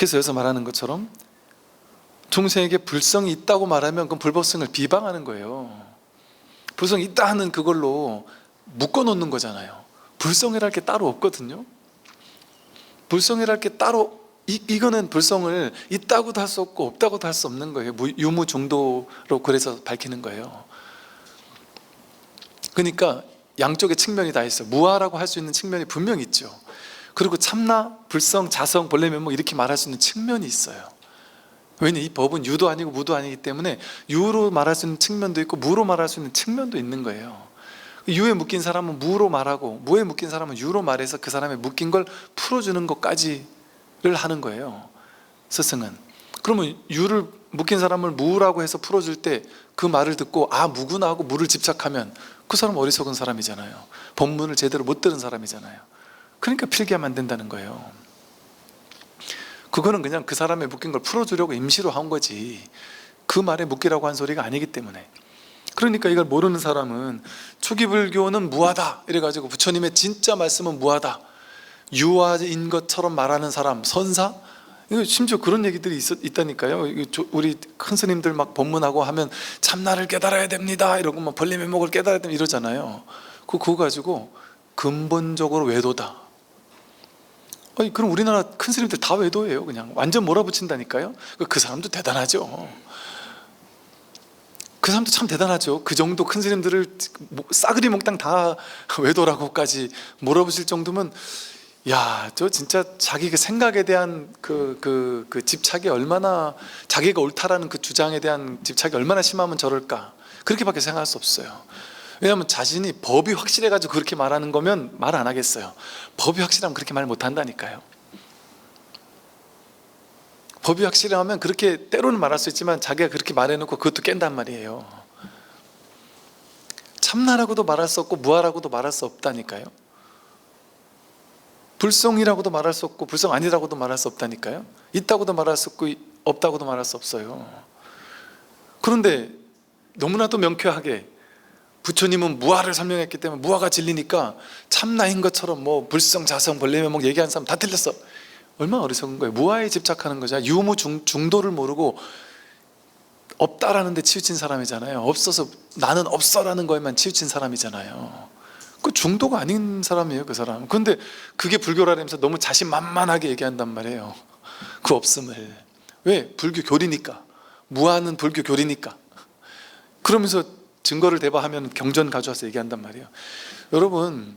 그래서 여기서 말하는 것처럼 중생에게 불성이 있다고 말하면 그건 불법성을 비방하는 거예요. 불성이 있다 하는 그걸로 묶어놓는 거잖아요. 불성이랄 게 따로 없거든요. 불성이랄 게 따로 이거는 불성을 있다고도 할 수 없고 없다고도 할 수 없는 거예요. 유무중도로 그래서 밝히는 거예요. 그러니까 양쪽의 측면이 다 있어요. 무아라고 할 수 있는 측면이 분명히 있죠. 그리고 참나, 불성, 자성, 본래 면목 이렇게 말할 수 있는 측면이 있어요. 왜냐, 이 법은 유도 아니고 무도 아니기 때문에 유로 말할 수 있는 측면도 있고 무로 말할 수 있는 측면도 있는 거예요. 유에 묶인 사람은 무로 말하고 무에 묶인 사람은 유로 말해서 그 사람의 묶인 걸 풀어주는 것까지를 하는 거예요, 스승은. 그러면 유를 묶인 사람을 무라고 해서 풀어줄 때 그 말을 듣고 아 무구나 하고 무를 집착하면 그 사람은 어리석은 사람이잖아요. 법문을 제대로 못 들은 사람이잖아요. 그러니까 필기하면 안 된다는 거예요. 그거는 그냥 그 사람의 묶인 걸 풀어주려고 임시로 한 거지 그 말에 묶이라고 한 소리가 아니기 때문에. 그러니까 이걸 모르는 사람은 초기불교는 무하다 이래가지고 부처님의 진짜 말씀은 무하다, 유아인 것처럼 말하는 사람, 선사, 이거 심지어 그런 얘기들이 있다니까요. 우리 큰 스님들 막 법문하고 하면 참나를 깨달아야 됩니다 이러고 막 벌레면목을 깨달아야 됩니다 이러잖아요. 그거 가지고 근본적으로 외도다. 아니, 그럼 우리나라 큰 스님들 다 외도예요. 그냥 완전 몰아붙인다니까요. 그 사람도 대단하죠. 그 사람도 참 대단하죠. 그 정도 큰 스님들을 싸그리 몽땅 다 외도라고까지 몰아붙일 정도면, 야, 저 진짜 자기 그 생각에 대한 그 집착이 얼마나, 자기가 옳다라는 그 주장에 대한 집착이 얼마나 심하면 저럴까, 그렇게밖에 생각할 수 없어요. 왜냐하면 자신이 법이 확실해가지고 그렇게 말하는 거면 말 안 하겠어요. 법이 확실하면 그렇게 말 못 한다니까요. 법이 확실하면 그렇게 때로는 말할 수 있지만 자기가 그렇게 말해놓고 그것도 깬단 말이에요. 참나라고도 말할 수 없고 무아라고도 말할 수 없다니까요. 불성이라고도 말할 수 없고 불성 아니라고도 말할 수 없다니까요. 있다고도 말할 수 없고 없다고도 말할 수 없어요. 그런데 너무나도 명쾌하게 부처님은 무아를 설명했기 때문에 무아가 진리니까 참나인 것처럼 뭐 불성, 자성, 벌레면목 얘기하는 사람 다 틀렸어. 얼마나 어리석은 거예요. 무아에 집착하는 거죠. 유무 중도를 모르고 없다라는 데 치우친 사람이잖아요. 없어서 나는 없어라는 거에만 치우친 사람이잖아요. 그 중도가 아닌 사람이에요, 그 사람. 그런데 그게 불교라면서 너무 자신만만하게 얘기한단 말이에요, 그 없음을. 왜? 불교 교리니까. 무아는 불교 교리니까. 그러면서 증거를 대봐하면 경전 가져와서 얘기한단 말이에요. 여러분,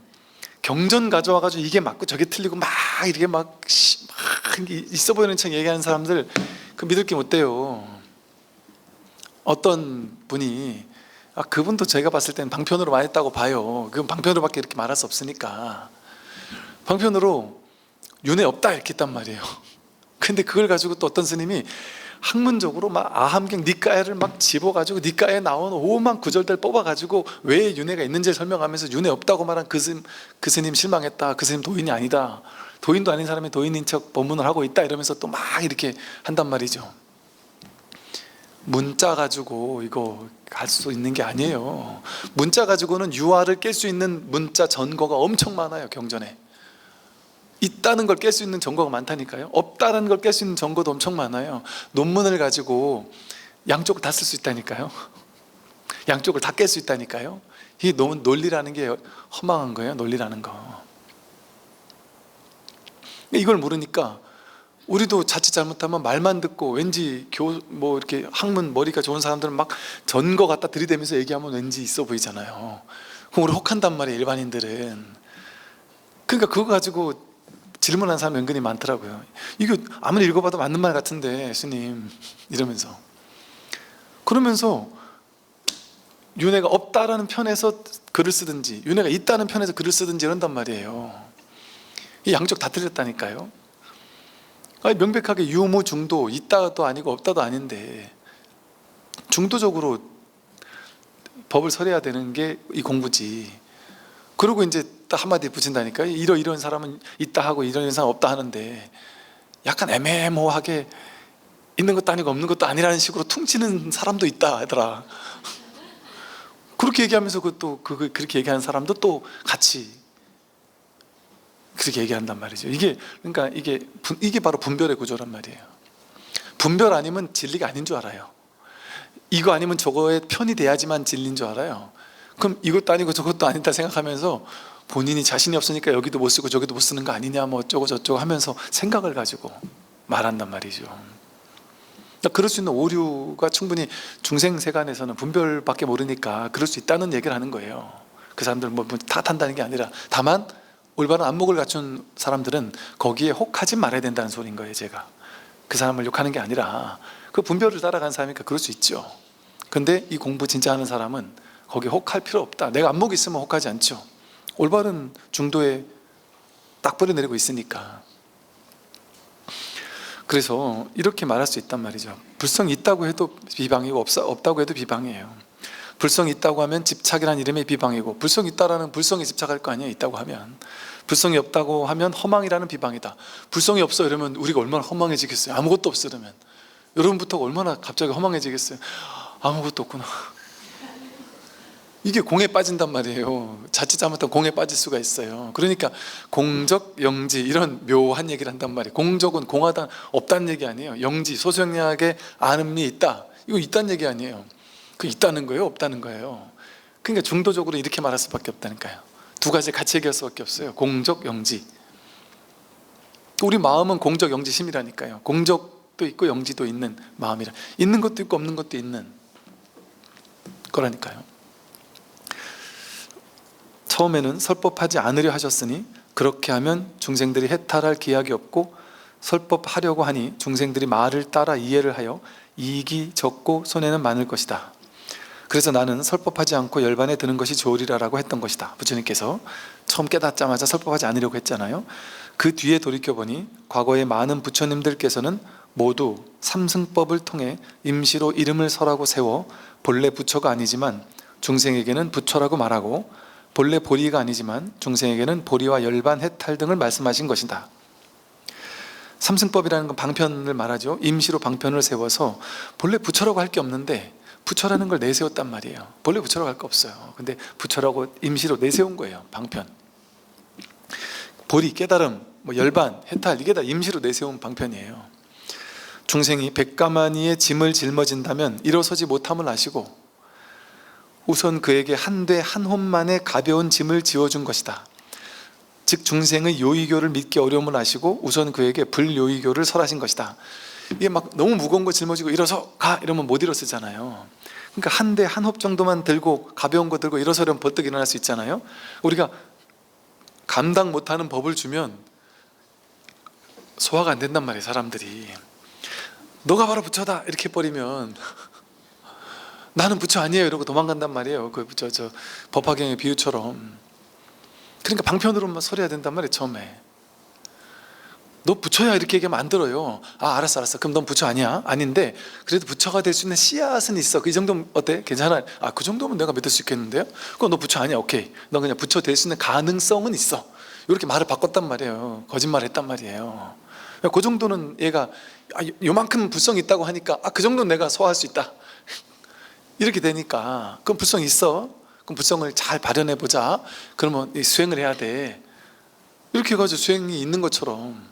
경전 가져와가지고 이게 맞고 저게 틀리고 막 이렇게 막 있어 보이는 척 얘기하는 사람들 그 믿을 게 못 돼요. 어떤 분이 그분도 제가 봤을 때는 방편으로 말했다고 봐요. 그건 방편으로밖에 이렇게 말할 수 없으니까 방편으로 윤회 없다 이렇게 했단 말이에요. 근데 그걸 가지고 또 어떤 스님이 학문적으로 막 아함경 니까야를 막 집어가지고 니까야에 나온 오만 구절들 뽑아가지고 왜 윤회가 있는지 설명하면서 윤회 없다고 말한 그 스님 실망했다, 그 스님 도인이 아니다, 도인도 아닌 사람이 도인인 척 법문을 하고 있다 이러면서 또 막 이렇게 한단 말이죠. 문자 가지고 이거 할 수 있는 게 아니에요. 문자 가지고는 유아를 깰 수 있는 문자 전거가 엄청 많아요. 경전에 있다는 걸 깰 수 있는 전거가 많다니까요. 없다는 걸 깰 수 있는 전거도 엄청 많아요. 논문을 가지고 양쪽을 다 쓸 수 있다니까요. 양쪽을 다 깰 수 있다니까요. 이 논리라는 게 허망한 거예요. 논리라는 거. 이걸 모르니까 우리도 자칫 잘못하면 말만 듣고 왠지 뭐 이렇게 학문 머리가 좋은 사람들은 막 전거 갖다 들이대면서 얘기하면 왠지 있어 보이잖아요. 그럼 우리 혹한단 말이에요, 일반인들은. 그러니까 그거 가지고 질문하는 사람 은근히 많더라고요. 이거 아무리 읽어봐도 맞는 말 같은데 스님 이러면서. 그러면서 윤회가 없다라는 편에서 글을 쓰든지 윤회가 있다는 편에서 글을 쓰든지 이런단 말이에요. 이 양쪽 다 틀렸다니까요. 명백하게 유무 중도, 있다도 아니고 없다도 아닌데 중도적으로 법을 설해야 되는 게 이 공부지. 그리고 이제 딱 한마디 붙인다니까. 이런 사람은 있다 하고 이런 사람 없다 하는데 약간 애매모호하게 있는 것도 아니고 없는 것도 아니라는 식으로 퉁치는 사람도 있다 하더라. 그렇게 얘기하면서 그렇게 얘기하는 사람도 또 같이 그렇게 얘기한단 말이죠. 그러니까 이게 바로 분별의 구조란 말이에요. 분별 아니면 진리가 아닌 줄 알아요. 이거 아니면 저거에 편이 돼야지만 진리인 줄 알아요. 그럼 이것도 아니고 저것도 아니다 생각하면서 본인이 자신이 없으니까 여기도 못 쓰고 저기도 못 쓰는 거 아니냐 뭐 어쩌고 저쩌고 하면서 생각을 가지고 말한단 말이죠. 그러니까 그럴 수 있는 오류가 충분히 중생세간에서는 분별밖에 모르니까 그럴 수 있다는 얘기를 하는 거예요. 그 사람들 뭐 탓한다는 게 아니라, 다만 올바른 안목을 갖춘 사람들은 거기에 혹하지 말아야 된다는 소리인 거예요. 제가 그 사람을 욕하는 게 아니라 그 분별을 따라가는 사람이니까 그럴 수 있죠. 근데 이 공부 진짜 하는 사람은 거기에 혹할 필요 없다. 내가 안목이 있으면 혹하지 않죠. 올바른 중도에 딱 뿌려내리고 있으니까. 그래서 이렇게 말할 수 있단 말이죠. 불성이 있다고 해도 비방이고 없다고 해도 비방이에요. 불성이 있다고 하면 집착이라는 이름의 비방이고, 불성이 있다라는 불성에 집착할 거 아니에요. 있다고 하면. 불성이 없다고 하면 허망이라는 비방이다. 불성이 없어 이러면 우리가 얼마나 허망해지겠어요. 아무것도 없어 이러면 여러분부터가 얼마나 갑자기 허망해지겠어요. 아무것도 없구나. 이게 공에 빠진단 말이에요. 자칫 잘못하면 공에 빠질 수가 있어요. 그러니까 공적, 영지 이런 묘한 얘기를 한단 말이에요. 공적은 공하다, 없다는 얘기 아니에요. 영지, 소수영리하게 아는 미 있다, 이거 있다는 얘기 아니에요. 그 있다는 거예요, 없다는 거예요. 그러니까 중도적으로 이렇게 말할 수밖에 없다니까요. 두 가지 같이 얘기할 수밖에 없어요. 공적, 영지. 우리 마음은 공적, 영지심이라니까요. 공적도 있고 영지도 있는 마음이라, 있는 것도 있고 없는 것도 있는 거라니까요. 처음에는 설법하지 않으려 하셨으니 그렇게 하면 중생들이 해탈할 기약이 없고, 설법하려고 하니 중생들이 말을 따라 이해를 하여 이익이 적고 손해는 많을 것이다. 그래서 나는 설법하지 않고 열반에 드는 것이 좋으리라 라고 했던 것이다. 부처님께서 처음 깨닫자마자 설법하지 않으려고 했잖아요. 그 뒤에 돌이켜보니 과거의 많은 부처님들께서는 모두 삼승법을 통해 임시로 이름을 설하고 세워 본래 부처가 아니지만 중생에게는 부처라고 말하고, 본래 보리가 아니지만 중생에게는 보리와 열반, 해탈 등을 말씀하신 것이다. 삼승법이라는 건 방편을 말하죠. 임시로 방편을 세워서 본래 부처라고 할 게 없는데 부처라는 걸 내세웠단 말이에요. 본래 부처라고 할 거 없어요. 근데 부처라고 임시로 내세운 거예요. 방편. 보리, 깨달음, 열반, 해탈, 이게 다 임시로 내세운 방편이에요. 중생이 백가마니의 짐을 짊어진다면 일어서지 못함을 아시고 우선 그에게 한되 한 홈만의 가벼운 짐을 지어준 것이다. 즉 중생의 요의교를 믿기 어려움을 아시고 우선 그에게 불요의교를 설하신 것이다. 이게 막 너무 무거운 거 짊어지고 일어서 가 이러면 못 일어서잖아요. 그러니까 한데 한 홉 정도만 들고, 가벼운 거 들고 일어서려면 버뜩 일어날 수 있잖아요. 우리가 감당 못하는 법을 주면 소화가 안 된단 말이에요. 사람들이 너가 바로 부처다 이렇게 버리면 나는 부처 아니에요 이러고 도망간단 말이에요. 그 부처 법화경의 비유처럼. 그러니까 방편으로만 설해야 된단 말이에요. 처음에 너 부처야 이렇게 얘기하면 안 들어요. 아 알았어 그럼 넌 부처 아니야? 아닌데 그래도 부처가 될 수 있는 씨앗은 있어. 그 정도면 어때? 괜찮아? 아 그 정도면 내가 믿을 수 있겠는데요? 그럼 너 부처 아니야? 오케이, 너 그냥 부처 될 수 있는 가능성은 있어. 이렇게 말을 바꿨단 말이에요. 거짓말 했단 말이에요. 그 정도는 얘가 요만큼 불성이 있다고 하니까 그 정도는 내가 소화할 수 있다 이렇게 되니까, 그럼 불성이 있어. 그럼 불성을 잘 발현해보자. 그러면 수행을 해야 돼. 이렇게 해가지고 수행이 있는 것처럼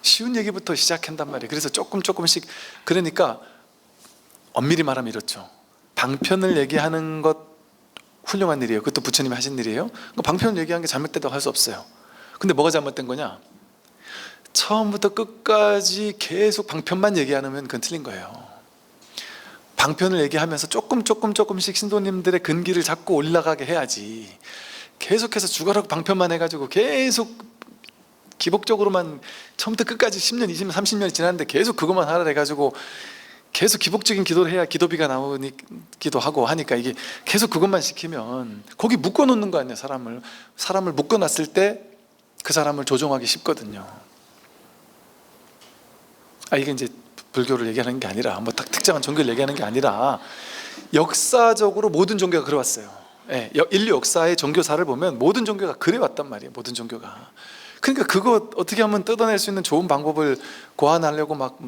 쉬운 얘기부터 시작한단 말이에요. 그래서 조금씩. 그러니까 엄밀히 말하면 이렇죠. 방편을 얘기하는 것 훌륭한 일이에요. 그것도 부처님이 하신 일이에요. 방편을 얘기하는 게 잘못됐다고 할 수 없어요. 근데 뭐가 잘못된 거냐? 처음부터 끝까지 계속 방편만 얘기하면 그건 틀린 거예요. 방편을 얘기하면서 조금씩 신도님들의 근기를 잡고 올라가게 해야지, 계속해서 죽어라고 방편만 해가지고 계속 기복적으로만 처음부터 끝까지 10년, 20년, 30년이 지났는데 계속 그것만 하라 해가지고 계속 기복적인 기도를 해야 기도비가 나오기도 하고 하니까, 이게 계속 그것만 시키면 거기 묶어놓는 거 아니에요. 사람을 묶어놨을 때 그 사람을 조종하기 쉽거든요. 이게 이제 불교를 얘기하는 게 아니라 딱 특정한 종교를 얘기하는 게 아니라 역사적으로 모든 종교가 그래왔어요. 인류 역사의 종교사를 보면 모든 종교가 그래왔단 말이에요. 모든 종교가. 그러니까 그거 어떻게 하면 뜯어낼 수 있는 좋은 방법을 고안하려고 막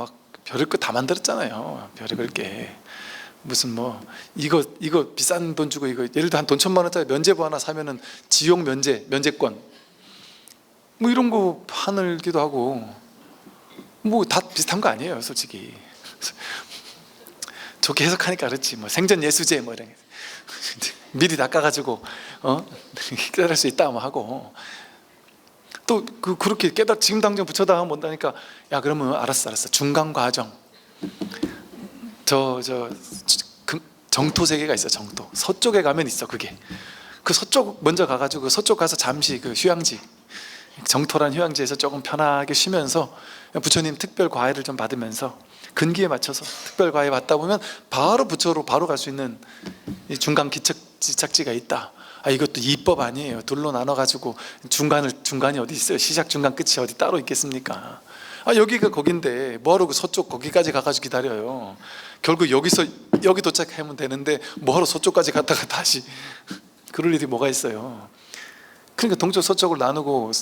별을 거 다 만들었잖아요. 별의별 게 무슨 이거 비싼 돈 주고 이거 예를 들어 한 돈 1,000만 원짜리 면제부 하나 사면은 지옥 면제권 뭐 이런 거 하늘기도 하고 뭐 다 비슷한 거 아니에요 솔직히. 좋게 해석하니까 그렇지. 뭐 생전 예수제 뭐 이런 게 미리 낚아가지고 깨달을 수 있다 뭐 하고, 또 그렇게 지금 당장 부처다 하면 뭔다니까. 야 그러면 알았어 중간 과정, 정토 세계가 있어. 정토 서쪽에 가면 있어. 그게 그 서쪽 먼저 가가지고 서쪽 가서 잠시 그 휴양지, 정토란 휴양지에서 조금 편하게 쉬면서 부처님 특별 과외를 좀 받으면서 근기에 맞춰서 특별 과외 받다 보면 바로 부처로 바로 갈 수 있는 이 중간 기착지가 있다. 이것도 이법 아니에요. 둘로 나눠가지고 중간이 어디 있어요? 시작 중간 끝이 어디 따로 있겠습니까? 여기가 거긴데 뭐하러 그 서쪽 거기까지 가가지고 기다려요. 결국 여기 도착하면 되는데 뭐하러 서쪽까지 갔다가 다시 그럴 일이 뭐가 있어요. 그러니까 동쪽 서쪽을 나누고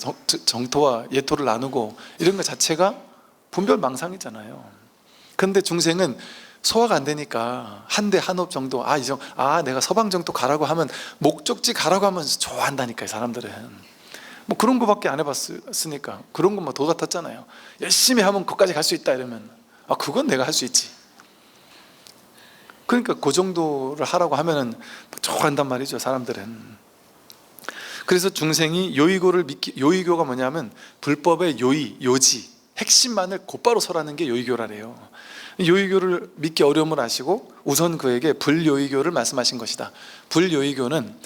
정토와 예토를 나누고 이런 것 자체가 분별망상이잖아요. 그런데 중생은 소화가 안 되니까 한대 한업 정도, 내가 서방 정도 가라고 하면, 목적지 가라고 하면 좋아한다니까요. 사람들은 뭐 그런 거밖에 안 해봤으니까. 그런 것만 도 같았잖아요. 열심히 하면 거기까지 갈 수 있다 이러면 그건 내가 할 수 있지. 그러니까 그 정도를 하라고 하면은 좋아한단 말이죠 사람들은. 그래서 중생이 요의교를 요의교가 뭐냐면 불법의 요지, 핵심만을 곧바로 설하는 게 요의교라래요. 요의교를 믿기 어려움을 아시고 우선 그에게 불요의교를 말씀하신 것이다. 불요의교는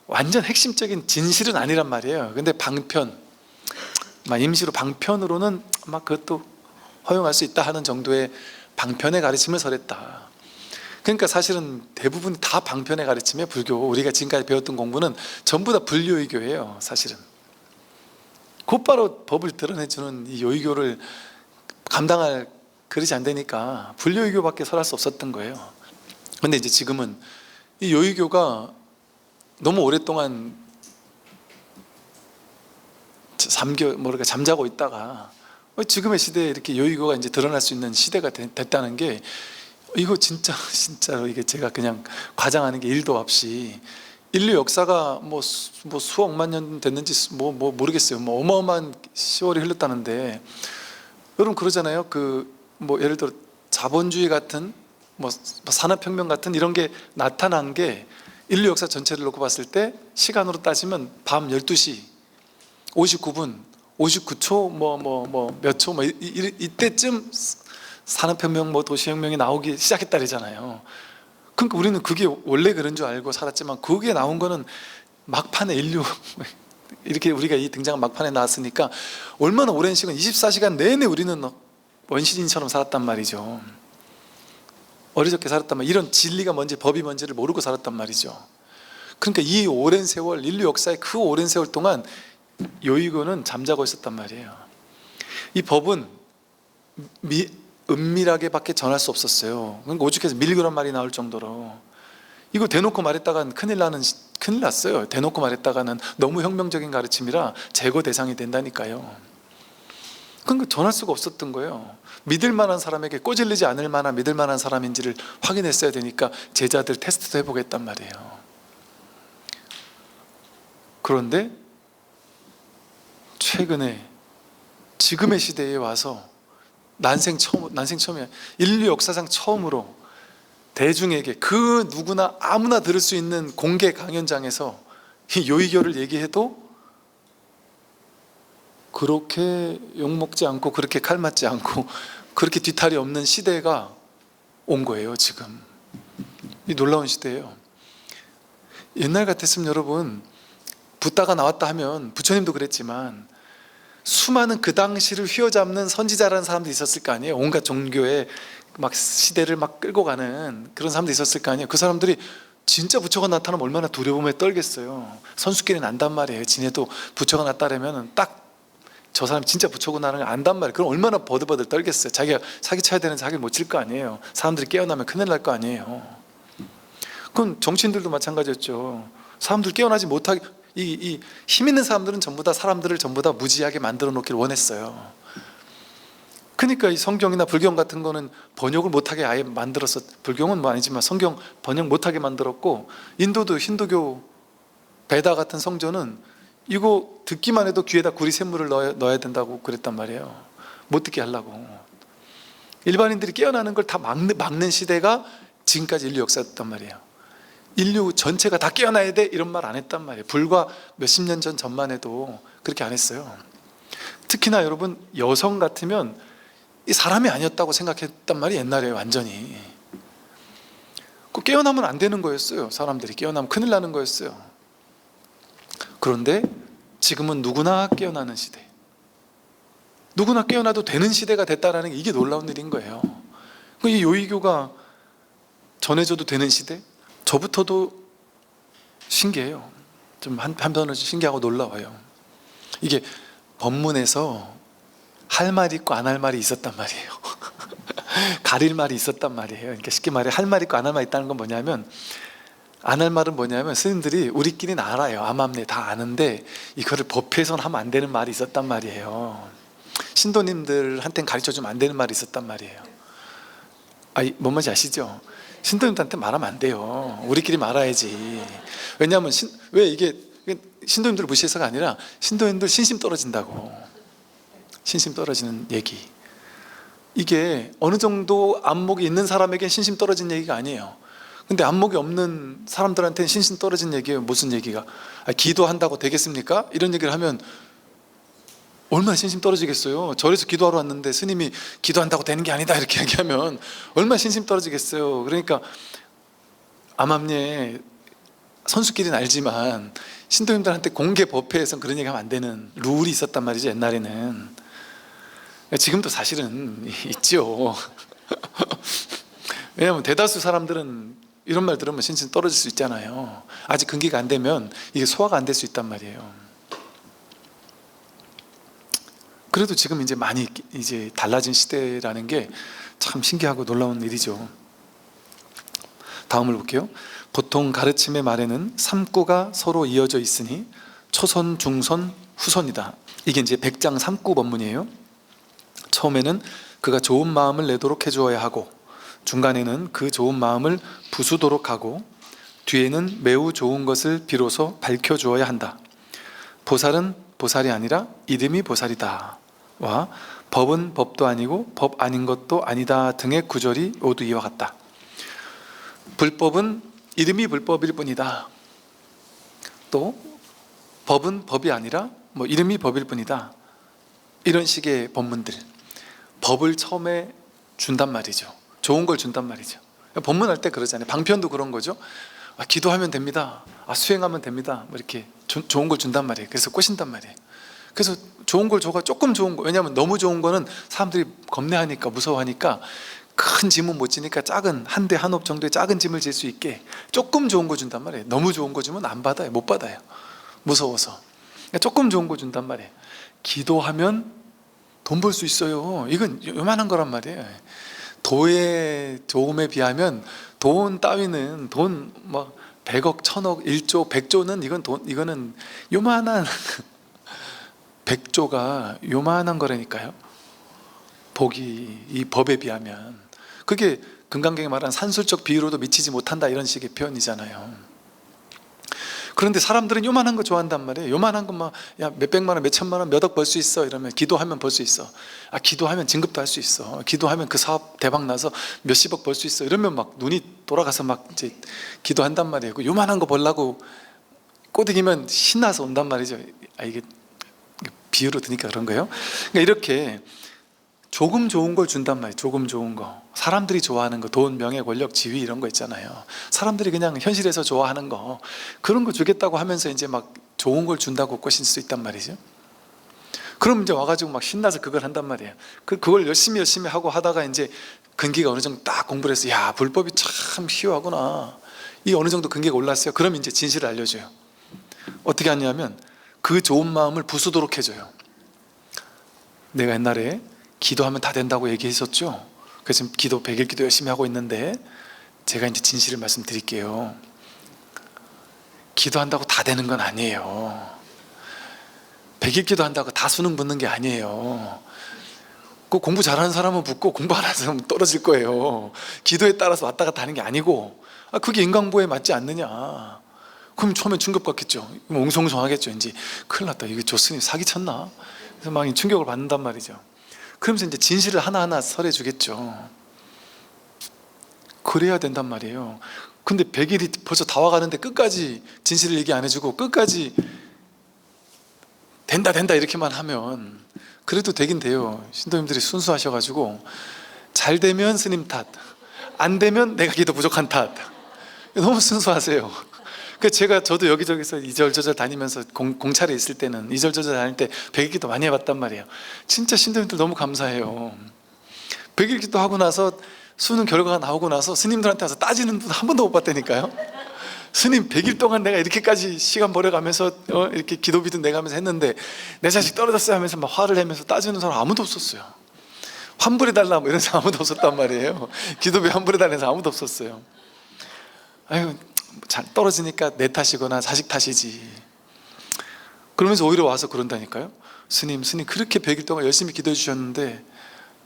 완전 핵심적인 진실은 아니란 말이에요. 근데 임시로 방편으로는 그것도 허용할 수 있다 하는 정도의 방편의 가르침을 설했다. 그러니까 사실은 대부분 다 방편의 가르침이에요. 불교, 우리가 지금까지 배웠던 공부는 전부 다 불요의교예요. 사실은 곧바로 법을 드러내주는 이 요의교를 감당할 그릇이 안 되니까 불요의교밖에 설할 수 없었던 거예요. 근데 이제 지금은 이 요의교가 너무 오랫동안 잠자고 있다가 지금의 시대에 이렇게 요의교가 이제 드러날 수 있는 시대가 됐다는 게, 이거 진짜로 이게 제가 그냥 과장하는 게 1도 없이 인류 역사가 뭐 수억만 년 됐는지 모르겠어요. 어마어마한 세월이 흘렀다는데, 여러분 그러잖아요. 예를 들어 자본주의 같은 산업혁명 같은 이런 게 나타난 게 인류 역사 전체를 놓고 봤을 때 시간으로 따지면 밤 12시 59분 59초 몇 초 이때쯤 산업혁명 도시혁명이 나오기 시작했다잖아요. 그러니까 우리는 그게 원래 그런 줄 알고 살았지만, 그게 나온 거는 막판에 인류 이렇게 우리가 이 등장한 막판에 나왔으니까 얼마나 오랜 시간, 24시간 내내 우리는 원시인처럼 살았단 말이죠. 어리석게 살았단 말이에요. 이런 진리가 뭔지 법이 뭔지를 모르고 살았단 말이죠. 그러니까 이 오랜 세월, 인류 역사의 그 오랜 세월 동안 요의교는 잠자고 있었단 말이에요. 이 법은 은밀하게 밖에 전할 수 없었어요. 그러니까 오죽해서 밀교란 말이 나올 정도로. 이거 대놓고 말했다간 큰일 났어요. 대놓고 말했다가는 너무 혁명적인 가르침이라 제거 대상이 된다니까요. 그러니까 전할 수가 없었던 거예요. 믿을 만한 사람에게 꼬질리지 않을 만한 믿을 만한 사람인지를 확인했어야 되니까 제자들 테스트도 해보겠단 말이에요. 그런데 최근에 지금의 시대에 와서 난생 처음이야. 인류 역사상 처음으로 대중에게 그 누구나 아무나 들을 수 있는 공개 강연장에서 이 요의교를 얘기해도 그렇게 욕먹지 않고 그렇게 칼 맞지 않고 그렇게 뒤탈이 없는 시대가 온 거예요. 지금 이 놀라운 시대예요. 옛날 같았으면 여러분, 붓다가 나왔다 하면, 부처님도 그랬지만 수많은 그 당시를 휘어잡는 선지자라는 사람도 있었을 거 아니에요. 온갖 종교에 시대를 끌고 가는 그런 사람도 있었을 거 아니에요. 그 사람들이 진짜 부처가 나타나면 얼마나 두려움에 떨겠어요. 선수끼리는 안단 말이에요. 지네도 부처가 나타나면 딱 저 사람 진짜 부처구나를 안단 말이에요. 그럼 얼마나 버들버들 떨겠어요. 자기가 사기쳐야 되는 자기를 못 칠 거 아니에요. 사람들이 깨어나면 큰일 날 거 아니에요. 그건 정치인들도 마찬가지였죠. 사람들 깨어나지 못하게, 이 힘 있는 사람들은 사람들을 전부 다 무지하게 만들어 놓기를 원했어요. 그러니까 이 성경이나 불경 같은 거는 번역을 못하게 아예 만들어서, 불경은 아니지만 성경 번역 못하게 만들었고, 인도도 힌두교 베다 같은 성전은 이거 듣기만 해도 귀에다 구리샘물을 넣어야 된다고 그랬단 말이에요. 못 듣게 하려고. 일반인들이 깨어나는 걸 다 막는 시대가 지금까지 인류 역사였단 말이에요. 인류 전체가 다 깨어나야 돼 이런 말 안 했단 말이에요. 불과 몇십 년 전만 해도 그렇게 안 했어요. 특히나 여러분, 여성 같으면 이 사람이 아니었다고 생각했단 말이에요. 옛날에 완전히. 그 깨어나면 안 되는 거였어요. 사람들이 깨어나면 큰일 나는 거였어요. 그런데 지금은 누구나 깨어나는 시대, 누구나 깨어나도 되는 시대가 됐다는 게 이게 놀라운 일인 거예요. 이 요이교가 전해져도 되는 시대? 저부터도 신기해요. 좀 한편으로 신기하고 놀라워요. 이게 법문에서 할 말이 있고 안 할 말이 있었단 말이에요. 가릴 말이 있었단 말이에요. 그러니까 쉽게 말해 할 말이 있고 안 할 말이 있다는 건 뭐냐면, 안 할 말은 뭐냐면 스님들이 우리끼리는 알아요. 암암내 다 아는데 이거를 법회에서는 하면 안 되는 말이 있었단 말이에요. 신도님들한테는 가르쳐주면 안 되는 말이 있었단 말이에요. 뭔 말인지 아시죠? 신도님들한테 말하면 안 돼요. 우리끼리 말아야지. 왜냐하면 왜 이게 신도님들을 무시해서가 아니라 신도님들 신심 떨어진다고. 신심 떨어지는 얘기. 이게 어느 정도 안목이 있는 사람에겐 신심 떨어진 얘기가 아니에요. 근데 안목이 없는 사람들한테는 신심 떨어진 얘기예요. 무슨 얘기가? 기도한다고 되겠습니까? 이런 얘기를 하면 얼마나 신심 떨어지겠어요. 절에서 기도하러 왔는데 스님이 기도한다고 되는 게 아니다 이렇게 얘기하면 얼마나 신심 떨어지겠어요. 그러니까 암암리에 선수끼리는 알지만 신도님들한테 공개 법회에서는 그런 얘기하면 안 되는 룰이 있었단 말이죠. 옛날에는. 지금도 사실은 있죠. 왜냐하면 대다수 사람들은 이런 말 들으면 신심 떨어질 수 있잖아요. 아직 근기가 안 되면 이게 소화가 안 될 수 있단 말이에요. 그래도 지금 이제 많이 이제 달라진 시대라는 게 참 신기하고 놀라운 일이죠. 다음을 볼게요. 보통 가르침의 말에는 삼구가 서로 이어져 있으니 초선, 중선, 후선이다. 이게 이제 백장 삼구 법문이에요. 처음에는 그가 좋은 마음을 내도록 해주어야 하고, 중간에는 그 좋은 마음을 부수도록 하고, 뒤에는 매우 좋은 것을 비로소 밝혀주어야 한다. 보살은 보살이 아니라 이름이 보살이다 와 법은 법도 아니고 법 아닌 것도 아니다 등의 구절이 모두 이와 같다. 불법은 이름이 불법일 뿐이다. 또 법은 법이 아니라 이름이 법일 뿐이다. 이런 식의 법문들, 법을 처음에 준단 말이죠. 좋은 걸 준단 말이죠. 법문할 때 그러잖아요. 방편도 그런 거죠. 기도하면 됩니다. 수행하면 됩니다. 이렇게 좋은 걸 준단 말이에요. 그래서 꼬신단 말이에요. 그래서 좋은 걸 줘가 조금 좋은 거, 왜냐하면 너무 좋은 거는 사람들이 겁내하니까, 무서워하니까 큰 짐은 못 지니까 작은 한 대 한 홉 정도의 작은 짐을 질 수 있게 조금 좋은 거 준단 말이에요. 너무 좋은 거 주면 안 받아요. 못 받아요. 무서워서. 그러니까 조금 좋은 거 준단 말이에요. 기도하면 돈 벌 수 있어요. 이건 요만한 거란 말이에요. 도의 도움에 비하면 돈 따위는 돈 100억, 1000억, 1조, 100조는 이거는 요만한 100조가 요만한 거라니까요. 복이 이 법에 비하면. 그게 금강경에 말하는 산술적 비유로도 미치지 못한다 이런 식의 표현이잖아요. 그런데 사람들은 요만한 거 좋아한단 말이에요. 요만한 거 몇백만 원, 몇천만 원, 몇억 벌 수 있어 이러면, 기도하면 벌 수 있어. 기도하면 진급도 할 수 있어. 기도하면 그 사업 대박 나서 몇십억 벌 수 있어. 이러면 눈이 돌아가서 이제 기도한단 말이에요. 그 요만한 거 벌라고 꼬드기면 신나서 온단 말이죠. 이게 비유로 드니까 그런 거예요. 그러니까 이렇게 조금 좋은 걸 준단 말이에요. 조금 좋은 거, 사람들이 좋아하는 거, 돈, 명예, 권력, 지위 이런 거 있잖아요. 사람들이 그냥 현실에서 좋아하는 거, 그런 거 주겠다고 하면서 이제 좋은 걸 준다고 꼬실 수 있단 말이죠. 그럼 이제 와가지고 신나서 그걸 한단 말이에요. 그걸 열심히 하고 하다가 이제 근기가 어느 정도 딱 공부를 해서, 야, 불법이 참 희유하구나, 이 어느 정도 근기가 올랐어요. 그럼 이제 진실을 알려줘요. 어떻게 하냐면 그 좋은 마음을 부수도록 해줘요. 내가 옛날에 기도하면 다 된다고 얘기했었죠. 그래서 지금 기도 100일 기도 열심히 하고 있는데 제가 이제 진실을 말씀드릴게요. 기도한다고 다 되는 건 아니에요. 100일 기도한다고 다 수능 붙는 게 아니에요. 그 공부 잘하는 사람은 붙고 공부 안 하는 사람은 떨어질 거예요. 기도에 따라서 왔다 갔다 하는 게 아니고, 그게 인간보에 맞지 않느냐. 그럼 처음에 충격받겠죠. 옹성성하겠죠. 이제 큰일 났다, 이거 저 스님 사기쳤나? 그래서 막 충격을 받는단 말이죠. 그러면서 이제 진실을 하나하나 설해주겠죠. 그래야 된단 말이에요. 근데 100일이 벌써 다 와가는데 끝까지 진실을 얘기 안 해주고 끝까지 된다 된다 이렇게만 하면 그래도 되긴 돼요. 신도님들이 순수하셔가지고 잘 되면 스님 탓, 안 되면 내가 기도 부족한 탓. 너무 순수하세요. 저도 여기저기서 이절저절 다니면서 공찰에 있을 때는 이절저절 다닐 때 100일 기도 많이 해봤단 말이에요. 진짜 신도님들 너무 감사해요. 100일 기도 하고 나서 수능 결과가 나오고 나서 스님들한테 와서 따지는 분 한 번도 못 봤다니까요. 스님 100일 동안 내가 이렇게까지 시간 버려가면서 이렇게 기도비도 내가면서 했는데 내 자식 떨어졌어요 하면서 막 화를 내면서 따지는 사람 아무도 없었어요. 환불해달라 뭐 이런 사람 아무도 없었단 말이에요. 기도비 환불해달라는 사람 아무도 없었어요. 아유, 잘 떨어지니까 내 탓이거나 자식 탓이지. 그러면서 오히려 와서 그런다니까요. 스님 그렇게 100일 동안 열심히 기도해 주셨는데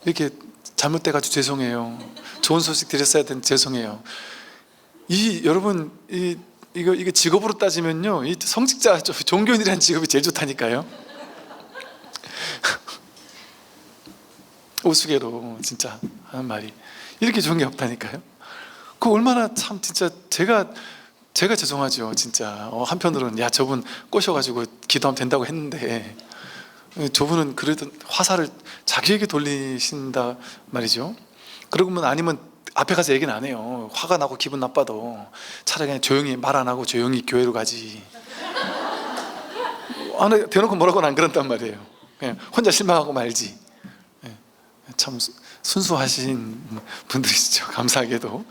이렇게 잘못돼가지고 죄송해요. 좋은 소식 드렸어야 되는데 죄송해요. 여러분 이거 직업으로 따지면요, 이 성직자 종교인이라는 직업이 제일 좋다니까요. 우스개로 진짜 하는 말이 이렇게 좋은 게 없다니까요. 그 얼마나 참 진짜 제가 죄송하죠 진짜. 한편으로는 야, 저분 꼬셔가지고 기도하면 된다고 했는데 저분은 그래도 화살을 자기에게 돌리신다 말이죠. 그러면 아니면 앞에 가서 얘기는 안 해요. 화가 나고 기분 나빠도 차라리 그냥 조용히 말 안 하고 조용히 교회로 가지. 대놓고 뭐라고는 안 그런단 말이에요. 그냥 혼자 실망하고 말지. 참 순수하신 분들이시죠, 감사하게도.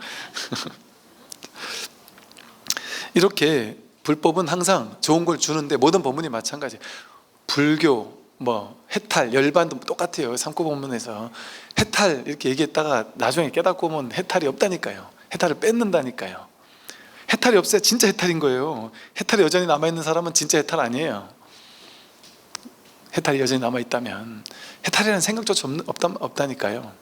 이렇게 불법은 항상 좋은 걸 주는데 모든 법문이 마찬가지예요. 불교, 해탈, 열반도 똑같아요. 삼구법문에서 해탈 이렇게 얘기했다가 나중에 깨닫고 보면 해탈이 없다니까요. 해탈을 뺏는다니까요. 해탈이 없어야 진짜 해탈인 거예요. 해탈이 여전히 남아있는 사람은 진짜 해탈 아니에요. 해탈이 여전히 남아있다면 해탈이라는 생각조차 없다니까요.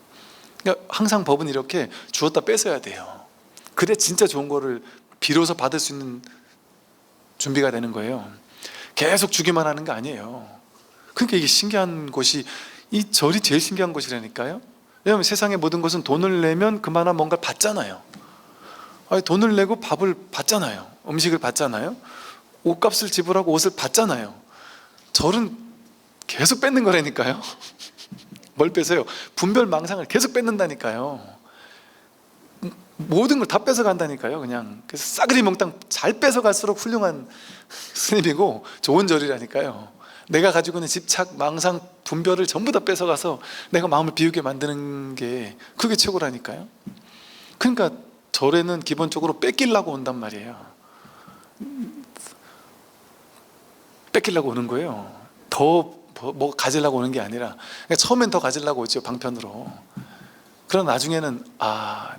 그러니까 항상 법은 이렇게 주었다 뺏어야 돼요. 그래 진짜 좋은 거를 비로소 받을 수 있는 준비가 되는 거예요. 계속 주기만 하는 거 아니에요. 그러니까 이게 신기한 곳이, 이 절이 제일 신기한 곳이라니까요. 왜냐하면 세상의 모든 것은 돈을 내면 그만한 뭔가를 받잖아요. 돈을 내고 밥을 받잖아요. 음식을 받잖아요. 옷값을 지불하고 옷을 받잖아요. 절은 계속 뺏는 거라니까요. 뭘 뺏어요? 분별망상을 계속 뺏는다니까요. 모든 걸 다 뺏어간다니까요. 그냥 그래서 싸그리 몽땅 잘 뺏어갈수록 훌륭한 스님이고 좋은 절이라니까요. 내가 가지고 있는 집착, 망상, 분별을 전부 다 뺏어가서 내가 마음을 비우게 만드는 게 그게 최고라니까요. 그러니까 절에는 기본적으로 뺏기려고 온단 말이에요. 뺏기려고 오는 거예요. 더 뭐 가지려고 오는 게 아니라, 그러니까 처음엔 더 가지려고 오죠, 방편으로. 그러나 나중에는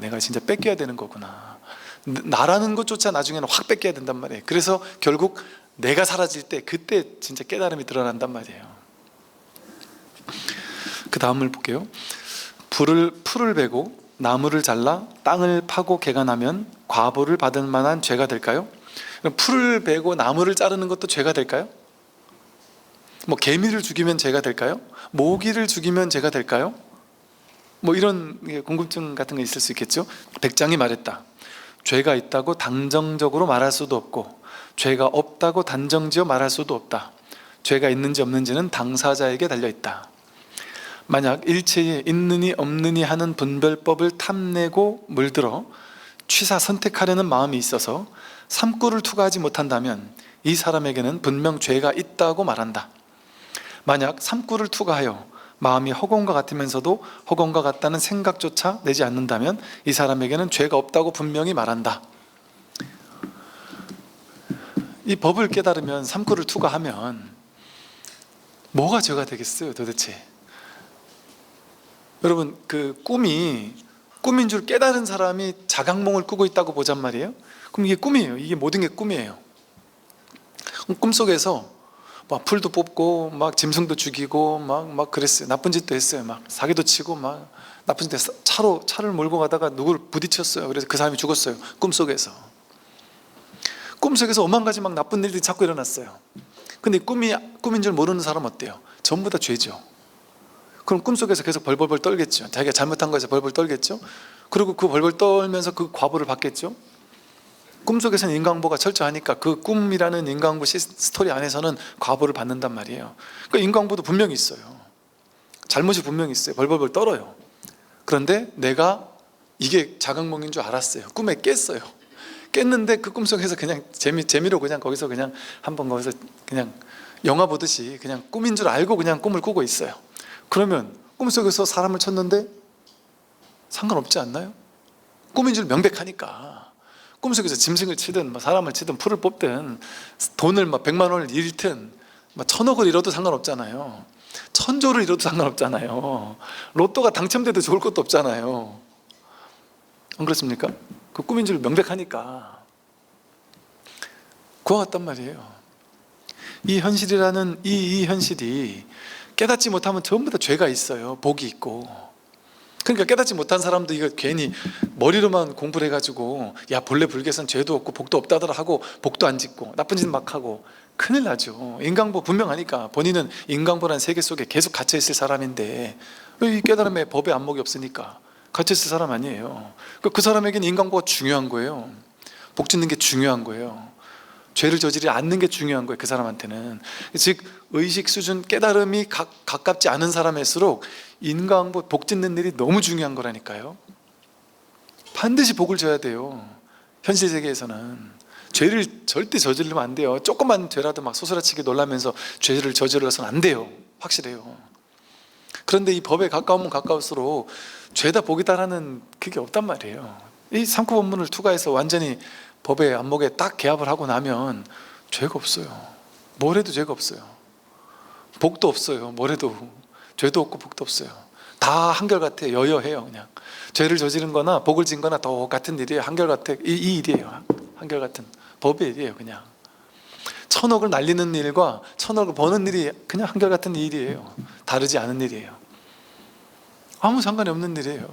내가 진짜 뺏겨야 되는 거구나, 나라는 것조차 나중에는 확 뺏겨야 된단 말이에요. 그래서 결국 내가 사라질 때 그때 진짜 깨달음이 드러난단 말이에요. 그 다음을 볼게요. 풀을 베고 나무를 잘라 땅을 파고 개가 나면 과보를 받을 만한 죄가 될까요? 풀을 베고 나무를 자르는 것도 죄가 될까요? 개미를 죽이면 죄가 될까요? 모기를 죽이면 죄가 될까요? 이런 궁금증 같은 거 있을 수 있겠죠. 백장이 말했다. 죄가 있다고 단정적으로 말할 수도 없고 죄가 없다고 단정지어 말할 수도 없다. 죄가 있는지 없는지는 당사자에게 달려있다. 만약 일체에 있느니 없느니 하는 분별법을 탐내고 물들어 취사 선택하려는 마음이 있어서 삼구를 투과하지 못한다면 이 사람에게는 분명 죄가 있다고 말한다. 만약 삼구를 투과하여 마음이 허공과 같으면서도 허공과 같다는 생각조차 내지 않는다면 이 사람에게는 죄가 없다고 분명히 말한다. 이 법을 깨달으면, 삼구를 투과하면 뭐가 죄가 되겠어요 도대체? 여러분, 그 꿈인 줄 깨달은 사람이 자각몽을 꾸고 있다고 보잔 말이에요. 그럼 이게 꿈이에요. 이게 모든 게 꿈이에요. 꿈속에서 막 풀도 뽑고 막 짐승도 죽이고 막 그랬어요. 나쁜 짓도 했어요. 막 사기도 치고 막 나쁜 짓 했어요. 차를 몰고 가다가 누구를 부딪혔어요. 그래서 그 사람이 죽었어요. 꿈속에서. 꿈속에서 오만 가지 막 나쁜 일들이 자꾸 일어났어요. 근데 꿈인 줄 모르는 사람 어때요? 전부 다 죄죠. 그럼 꿈속에서 계속 벌벌벌 떨겠죠. 자기가 잘못한 거에서 벌벌 떨겠죠. 그리고 그 벌벌 떨면서 그 과보를 받겠죠. 꿈속에서는 인과응보가 철저하니까 그 꿈이라는 인과응보 스토리 안에서는 과보를 받는단 말이에요. 그러니까 인과응보도 분명히 있어요. 잘못이 분명히 있어요. 벌벌벌 떨어요. 그런데 내가 이게 자각몽인 줄 알았어요. 꿈에 깼어요. 깼는데 그 꿈속에서 그냥 재미로 그냥 거기서 그냥 한번 거기서 그냥 영화 보듯이 그냥 꿈인 줄 알고 그냥 꿈을 꾸고 있어요. 그러면 꿈속에서 사람을 쳤는데 상관없지 않나요? 꿈인 줄 명백하니까. 꿈속에서 짐승을 치든 뭐 사람을 치든 풀을 뽑든 돈을 막 100만 원을 잃든 막 1000억을 잃어도 상관없잖아요. 1000조를 잃어도 상관없잖아요. 로또가 당첨돼도 좋을 것도 없잖아요. 안 그렇습니까? 그 꿈인 줄 명백하니까. 그와 같단 말이에요. 이 현실이라는 이 현실이 깨닫지 못하면 전부 다 죄가 있어요. 복이 있고. 그러니까 깨닫지 못한 사람도 이거 괜히 머리로만 공부를 해가지고 야 본래 불교에서는 죄도 없고 복도 없다더라 하고 복도 안 짓고 나쁜 짓 막 하고 큰일 나죠. 인강보 분명하니까. 본인은 인강보라는 세계 속에 계속 갇혀 있을 사람인데 이 깨달음의 법에 안목이 없으니까 갇혀 있을 사람 아니에요. 그 사람에게는 인강보가 중요한 거예요. 복 짓는 게 중요한 거예요. 죄를 저지르지 않는 게 중요한 거예요. 그 사람한테는. 즉 의식 수준 깨달음이 가깝지 않은 사람일수록 인과응보 복 짓는 일이 너무 중요한 거라니까요. 반드시 복을 져야 돼요. 현실 세계에서는 죄를 절대 저지르면 안 돼요. 조그만 죄라도 막 소스라치게 놀라면서 죄를 저질러서는 안 돼요. 확실해요. 그런데 이 법에 가까우면 가까울수록 죄다 복이다라는 그게 없단 말이에요. 이 삼구본문을 투과해서 완전히 법의 안목에 딱 개합을 하고 나면 죄가 없어요. 뭘 해도 죄가 없어요. 복도 없어요. 뭘 해도 죄도 없고 복도 없어요. 다 한결같아요. 여여해요. 그냥 죄를 저지른 거나 복을 진 거나 똑같은 일이에요. 한결같아. 이 일이에요. 한결같은 법의 일이에요. 그냥 1000억을 날리는 일과 1000억을 버는 일이 그냥 한결같은 일이에요. 다르지 않은 일이에요. 아무 상관이 없는 일이에요.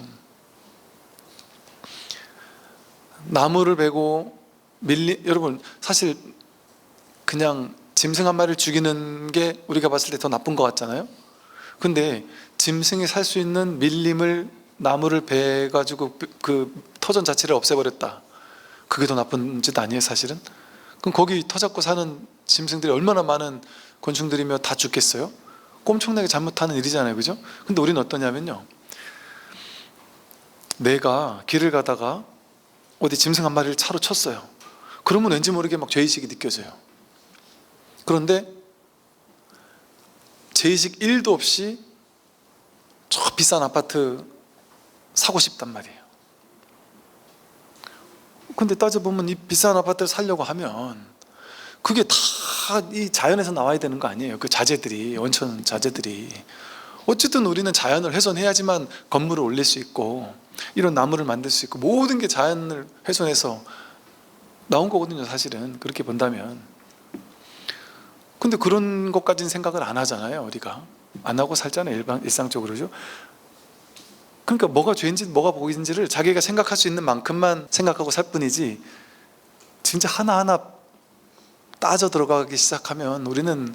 나무를 베고 여러분 사실 그냥 짐승 한 마리를 죽이는 게 우리가 봤을 때 더 나쁜 것 같잖아요. 근데 짐승이 살 수 있는 밀림을 나무를 베가지고 그 터전 자체를 없애버렸다. 그게 더 나쁜 짓 아니에요 사실은? 그럼 거기 터 잡고 사는 짐승들이 얼마나 많은 곤충들이며 다 죽겠어요? 엄청나게 잘못하는 일이잖아요. 그죠? 근데 우리는 어떠냐면요, 내가 길을 가다가 어디 짐승 한 마리를 차로 쳤어요. 그러면 왠지 모르게 막 죄의식이 느껴져요. 그런데 죄의식 1도 없이 저 비싼 아파트 사고 싶단 말이에요. 근데 따져보면 이 비싼 아파트를 사려고 하면 그게 다 이 자연에서 나와야 되는 거 아니에요. 그 자재들이, 원천 자재들이. 어쨌든 우리는 자연을 훼손해야지만 건물을 올릴 수 있고 이런 나무를 만들 수 있고 모든 게 자연을 훼손해서 나온 거거든요 사실은. 그렇게 본다면. 근데 그런 것까지는 생각을 안 하잖아요. 우리가 안 하고 살잖아요. 일상적으로죠. 그러니까 뭐가 죄인지 뭐가 복인지를 자기가 생각할 수 있는 만큼만 생각하고 살 뿐이지 진짜 하나하나 따져 들어가기 시작하면 우리는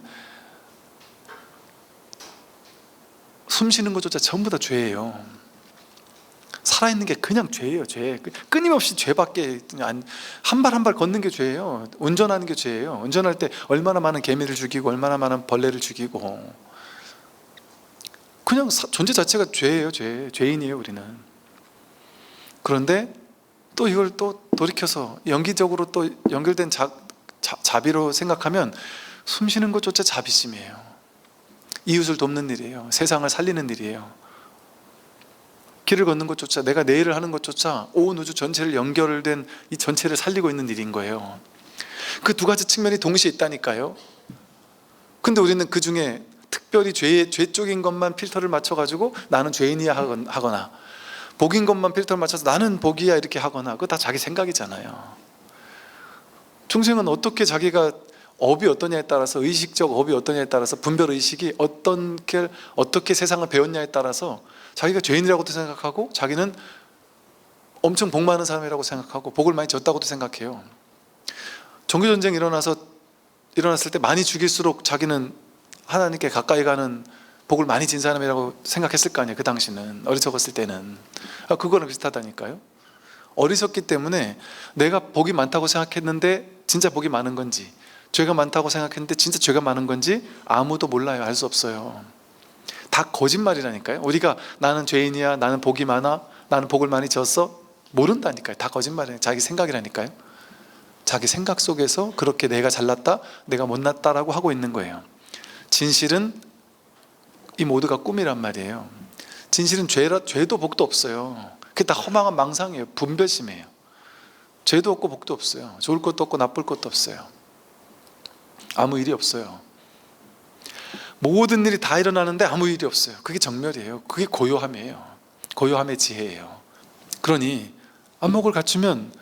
숨 쉬는 것조차 전부 다 죄예요. 살아있는 게 그냥 죄예요. 죄. 끊임없이 죄밖에 한 발 한 발 걷는 게 죄예요. 운전하는 게 죄예요. 운전할 때 얼마나 많은 개미를 죽이고 얼마나 많은 벌레를 죽이고 그냥 존재 자체가 죄예요. 죄인이에요 우리는. 그런데 또 이걸 또 돌이켜서 연기적으로 또 연결된 자비로 생각하면 숨 쉬는 것조차 자비심이에요. 이웃을 돕는 일이에요. 세상을 살리는 일이에요. 길을 걷는 것조차, 내가 내일을 하는 것조차 온 우주 전체를 연결된 이 전체를 살리고 있는 일인 거예요. 그 두 가지 측면이 동시에 있다니까요. 근데 우리는 그 중에 특별히 죄 쪽인 것만 필터를 맞춰가지고 나는 죄인이야 하거나 복인 것만 필터를 맞춰서 나는 복이야 이렇게 하거나 그거 다 자기 생각이잖아요. 중생은 어떻게 자기가 업이 어떠냐에 따라서, 의식적 업이 어떠냐에 따라서, 분별의식이 어떻게 세상을 배웠냐에 따라서 자기가 죄인이라고도 생각하고 자기는 엄청 복 많은 사람이라고 생각하고 복을 많이 졌다고도 생각해요. 종교전쟁이 일어났을 때 많이 죽일수록 자기는 하나님께 가까이 가는 복을 많이 진 사람이라고 생각했을 거 아니에요. 그 당시는, 어리석었을 때는. 그거랑 비슷하다니까요. 어리석기 때문에 내가 복이 많다고 생각했는데 진짜 복이 많은 건지, 죄가 많다고 생각했는데 진짜 죄가 많은 건지 아무도 몰라요. 알 수 없어요. 다 거짓말이라니까요. 우리가 나는 죄인이야, 나는 복이 많아, 나는 복을 많이 졌어, 모른다니까요. 다 거짓말이에요. 자기 생각이라니까요. 자기 생각 속에서 그렇게 내가 잘났다, 내가 못났다라고 하고 있는 거예요. 진실은 이 모두가 꿈이란 말이에요. 진실은 죄도 복도 없어요. 그게 다 허망한 망상이에요. 분별심이에요. 죄도 없고 복도 없어요. 좋을 것도 없고 나쁠 것도 없어요. 아무 일이 없어요. 모든 일이 다 일어나는데 아무 일이 없어요. 그게 정멸이에요. 그게 고요함이에요. 고요함의 지혜예요. 그러니 안목을 갖추면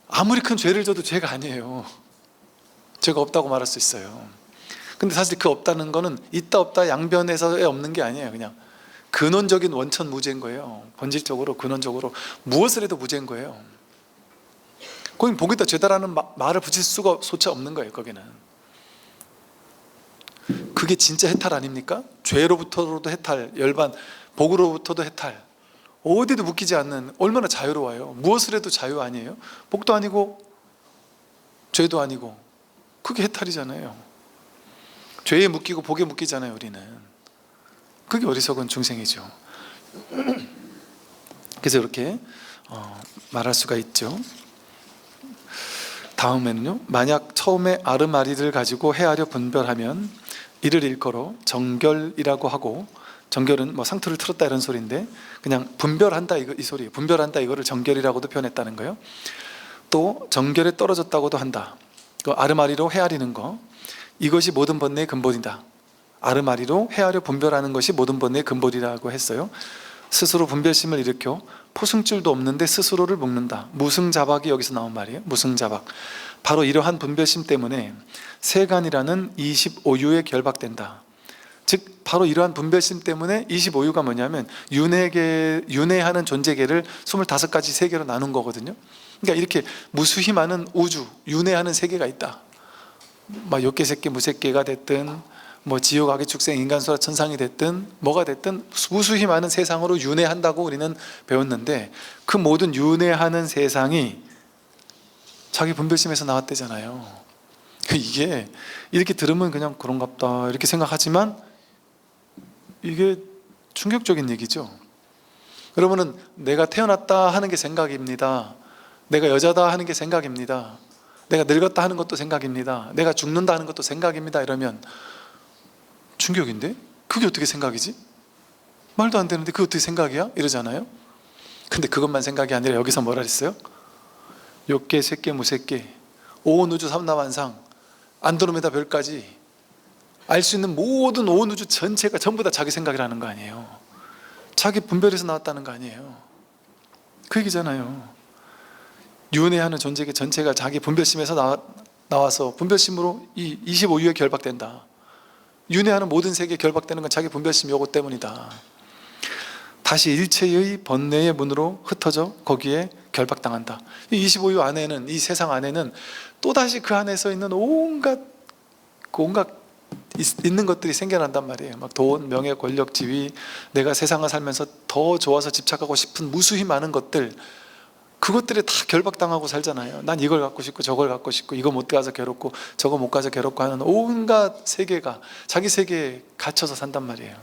아무리 큰 죄를 져도 죄가 아니에요. 죄가 없다고 말할 수 있어요. 근데 사실 그 없다는 거는 있다 없다 양변에서의 없는 게 아니에요. 그냥 근원적인 원천 무죄인 거예요. 본질적으로 근원적으로 무엇을 해도 무죄인 거예요. 거긴 복이다 죄다라는 말을 붙일 수가 소차 없는 거예요. 거기는 그게 진짜 해탈 아닙니까? 죄로부터도 해탈, 열반, 복으로부터도 해탈, 어디도 묶이지 않는, 얼마나 자유로워요. 무엇을 해도 자유 아니에요? 복도 아니고 죄도 아니고, 그게 해탈이잖아요. 죄에 묶이고 복에 묶이잖아요. 우리는 그게 어리석은 중생이죠. 그래서 이렇게 말할 수가 있죠. 다음에는요, 만약 처음에 아르마리를 가지고 헤아려 분별하면 이를 일컬어 정결이라고 하고, 정결은 뭐 상투를 틀었다 이런 소리인데 그냥 분별한다 이 소리예요. 분별한다 이거를 정결이라고도 표현했다는 거예요. 또 정결에 떨어졌다고도 한다. 그 아르마리로 헤아리는 거, 이것이 모든 번뇌의 근본이다. 아르마리로 헤아려 분별하는 것이 모든 번뇌의 근본이라고 했어요. 스스로 분별심을 일으켜 포승줄도 없는데 스스로를 묶는다. 무승자박이 여기서 나온 말이에요. 무승자박. 바로 이러한 분별심 때문에 세간이라는 25유에 결박된다. 즉 바로 이러한 분별심 때문에 25유가 뭐냐면 윤회하는 존재계를 25가지 세계로 나눈 거거든요. 그러니까 이렇게 무수히 많은 우주, 윤회하는 세계가 있다. 막 욕계색계 무색계가 됐든 뭐 지옥 악의 축생 인간수라 천상이 됐든 뭐가 됐든 무수히 많은 세상으로 윤회한다고 우리는 배웠는데, 그 모든 윤회하는 세상이 자기 분별심에서 나왔대잖아요. 이게 이렇게 들으면 그냥 그런갑다 이렇게 생각하지만 이게 충격적인 얘기죠. 여러분은 내가 태어났다 하는 게 생각입니다. 내가 여자다 하는 게 생각입니다. 내가 늙었다 하는 것도 생각입니다. 내가 죽는다 하는 것도 생각입니다. 이러면 충격인데? 그게 어떻게 생각이지? 말도 안 되는데 그게 어떻게 생각이야? 이러잖아요. 근데 그것만 생각이 아니라 여기서 뭐라 그랬어요? 욕계, 색계, 무색계, 오온 우주 삼라만상, 안드로메다 별까지 알 수 있는 모든 오온 우주 전체가 전부 다 자기 생각이라는 거 아니에요. 자기 분별에서 나왔다는 거 아니에요. 그 얘기잖아요. 윤회하는 존재계 전체가 자기 분별심에서 나와서 분별심으로 이 25유에 결박된다. 윤회하는 모든 세계에 결박되는 건 자기 분별심 요거 때문이다. 다시 일체의 번뇌의 문으로 흩어져 거기에 결박당한다. 이 25유 안에는, 이 세상 안에는 또다시 그 안에서 있는 온갖 있는 것들이 생겨난단 말이에요. 막 돈, 명예, 권력, 지위, 내가 세상을 살면서 더 좋아서 집착하고 싶은 무수히 많은 것들, 그것들이 다 결박당하고 살잖아요. 난 이걸 갖고 싶고 저걸 갖고 싶고 이거 못 가서 괴롭고 저거 못 가서 괴롭고 하는 온갖 세계가 자기 세계에 갇혀서 산단 말이에요.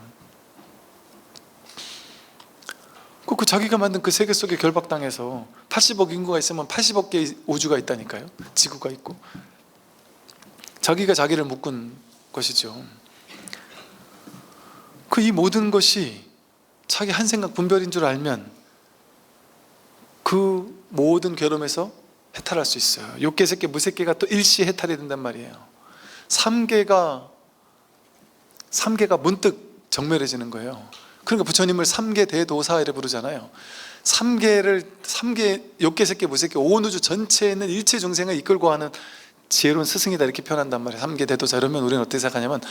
그 자기가 만든 그 세계 속에 결박당해서 80억 인구가 있으면 80억 개의 우주가 있다니까요. 지구가 있고 자기가 자기를 묶은 것이죠. 이 모든 것이 자기 한 생각 분별인 줄 알면 그 모든 괴로움에서 해탈할 수 있어요. 욕계, 색계, 무색계가 또 일시에 해탈이 된단 말이에요. 3계가 문득 정멸해지는 거예요. 그러니까 부처님을 3계 대도사 이래 부르잖아요. 3계 욕계, 색계, 무색계 온 우주 전체에 있는 일체 중생을 이끌고 가는 지혜로운 스승이다 이렇게 표현한단 말이에요. 3계 대도사. 그러면 우리는 어떻게 생각하냐면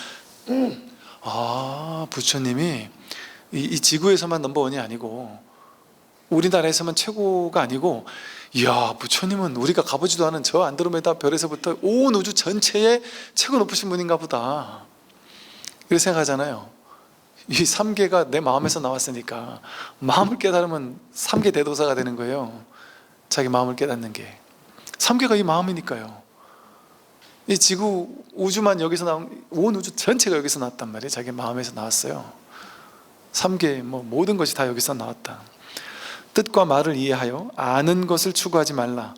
부처님이 이 지구에서만 넘버원이 아니고 우리나라에서만 최고가 아니고 이야, 부처님은 우리가 가보지도 않은 저 안드로메다 별에서부터 온 우주 전체에 최고 높으신 분인가 보다, 이렇게 생각하잖아요. 이 3계가 내 마음에서 나왔으니까 마음을 깨달으면 3계 대도사가 되는 거예요. 자기 마음을 깨닫는 게 3계가 이 마음이니까요. 이 지구 우주만 여기서 나온, 온 우주 전체가 여기서 나왔단 말이에요. 자기 마음에서 나왔어요. 3계 모든 것이 다 여기서 나왔다. 뜻과 말을 이해하여 아는 것을 추구하지 말라.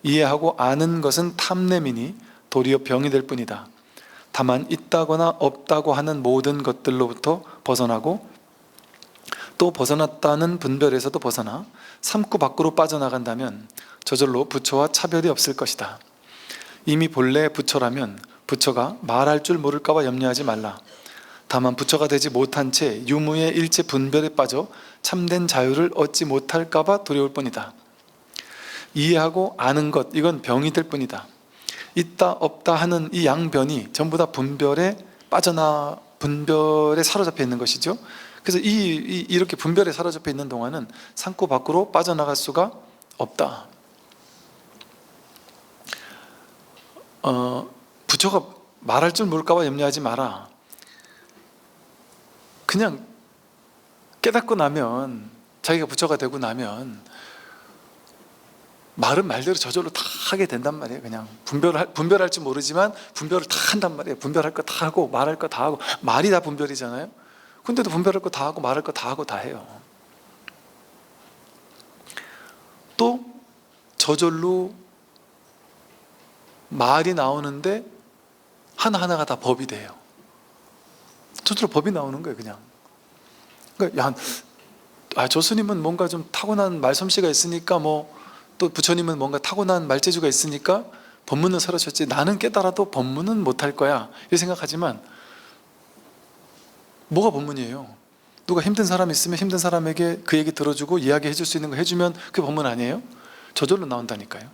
이해하고 아는 것은 탐냄이니 도리어 병이 될 뿐이다. 다만 있다거나 없다고 하는 모든 것들로부터 벗어나고 또 벗어났다는 분별에서도 벗어나 삼구 밖으로 빠져나간다면 저절로 부처와 차별이 없을 것이다. 이미 본래 부처라면 부처가 말할 줄 모를까 봐 염려하지 말라. 다만 부처가 되지 못한 채 유무의 일체 분별에 빠져 참된 자유를 얻지 못할까 봐 두려울 뿐이다. 이해하고 아는 것, 이건 병이 될 뿐이다. 있다 없다 하는 이 양변이 전부 다 분별에 사로잡혀 있는 것이죠. 그래서 이렇게 분별에 사로잡혀 있는 동안은 산고 밖으로 빠져나갈 수가 없다. 부처가 말할 줄 모를까 봐 염려하지 마라. 그냥 깨닫고 나면, 자기가 부처가 되고 나면 말은 말대로 저절로 다 하게 된단 말이에요. 그냥 분별할 줄 모르지만 분별을 다 한단 말이에요. 분별할 거 다 하고 말할 거 다 하고. 말이 다 분별이잖아요. 근데도 분별할 거 다 하고 말할 거 다 하고 다 해요. 또 저절로 말이 나오는데 하나하나가 다 법이 돼요. 저절로 법이 나오는 거예요. 그냥. 그러니까 저 스님은 뭔가 좀 타고난 말솜씨가 있으니까 또 부처님은 뭔가 타고난 말재주가 있으니까 법문은 설하셨지, 나는 깨달아도 법문은 못할 거야, 이렇게 생각하지만 뭐가 법문이에요? 누가 힘든 사람이 있으면 힘든 사람에게 그 얘기 들어주고 이야기해 줄 수 있는 거 해주면 그게 법문 아니에요? 저절로 나온다니까요.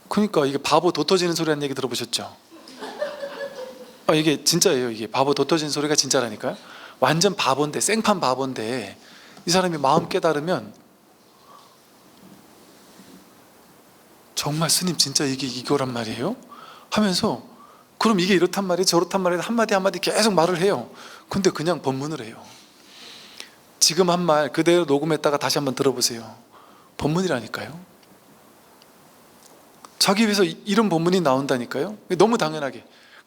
그러니까 이게 바보 도터지는 소리라는 얘기 들어보셨죠? 이게 진짜예요. 이게 바보 도터지는 소리가 진짜라니까요. 완전 바보인데, 생판 바보인데 이 사람이 마음 깨달으면 정말 스님 진짜 이게 이거란 말이에요? 하면서 그럼 이게 이렇단 말이에요, 저렇단 말이에요, 한마디 한마디 계속 말을 해요. 근데 그냥 법문을 해요. 지금 한 말 그대로 녹음했다가 다시 한번 들어보세요. 법문이라니까요. 자기 입에서 이런 법문이 나온다니까요. 너무 당연하게.